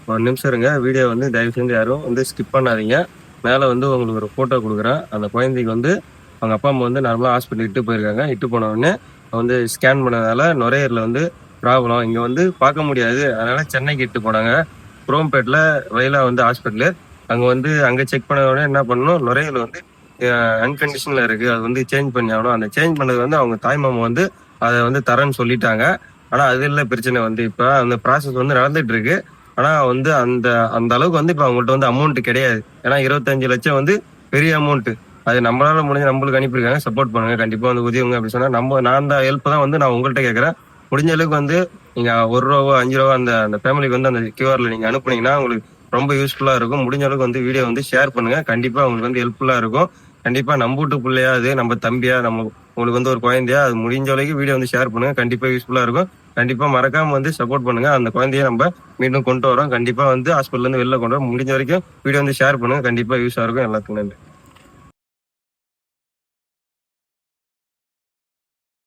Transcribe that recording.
ஒரு நிமிஷம் இருங்க. வீடியோ வந்து தயவு செஞ்சு யாரும் வந்து ஸ்கிப் பண்ணாதீங்க. மேலே வந்து உங்களுக்கு ஒரு ஃபோட்டோ குடுக்குறேன். அந்த குழந்தைக்கு வந்து அவங்க அப்பா, அம்மா வந்து நார்மலா ஹாஸ்பிட்டல் இட்டு போயிருக்காங்க. இட்டு போன உடனே வந்து ஸ்கேன் பண்ணதால நுரையீரல்ல வந்து ப்ராப்ளம். இங்க வந்து பார்க்க முடியாது. அதனால சென்னைக்கு இட்டு போனாங்க. குரோம்பேட்ல ரயிலா வந்து ஹாஸ்பிட்டலு. அங்க வந்து அங்க செக் பண்ண உடனே என்ன பண்ணணும், நுரையீரல் வந்து அன்கண்டிஷன்ல இருக்கு. அது வந்து சேஞ்ச் பண்ணி ஆகணும். அந்த சேஞ்ச் பண்ணது வந்து அவங்க தாய்மாமா வந்து அத வந்து தரேன்னு சொல்லிட்டாங்க. ஆனா அது இல்ல பிரச்சனை வந்து இப்ப அந்த ப்ராசஸ் வந்து நடந்துட்டு இருக்கு. ஆனா வந்து அந்த அந்த அளவுக்கு வந்து இப்ப அவங்கள்ட்ட வந்து அமௌண்ட் கிடையாது. ஏன்னா 25 லட்சம் வந்து பெரிய அமௌண்ட். அது நம்மளால முடிஞ்ச நம்மளுக்கு அனுப்பியிருக்காங்க. சப்போர்ட் பண்ணுங்க. கண்டிப்பா வந்து உதவுங்க அப்படின்னு சொன்னா நான் அந்த ஹெல்ப் தான் வந்து நான் உங்கள்ட்ட கேட்கறேன். முடிஞ்ச அளவுக்கு வந்து நீங்க ரூ. 1 ரூ. 5 அந்த அந்த ஃபேமிலிக்கு வந்து அந்த கியூஆர்ல நீங்க அனுப்புனீங்கன்னா உங்களுக்கு ரொம்ப யூஸ்ஃபுல்லா இருக்கும். முடிஞ்ச அளவுக்கு வந்து வீடியோ வந்து ஷேர் பண்ணுங்க. கண்டிப்பா உங்களுக்கு வந்து ஹெல்ப்ஃபுல்லா இருக்கும். கண்டிப்பா நம்ம வீட்டு பிள்ளையா அது நம்ம தம்பியா நம்ம உங்களுக்கு வந்து ஒரு குழந்தையா அது முடிஞ்ச வரைக்கும் வீடியோ வந்து ஷேர் பண்ணுங்க. கண்டிப்பா யூஸ்ஃபுல்லா இருக்கும். கண்டிப்பா மறக்காம வந்து சப்போர்ட் பண்ணுங்க. அந்த குழந்தைய நம்ம மீண்டும் கொண்டு வரோம். கண்டிப்பா வந்து ஹாஸ்பிட்டல்ல இருந்து வெளில கொண்டு வரோம். முடிஞ்ச வரைக்கும் வீடியோ வந்து ஷேர் பண்ணுங்க. கண்டிப்பா யூஸா இருக்கும். எல்லாத்துக்கும் நன்றி.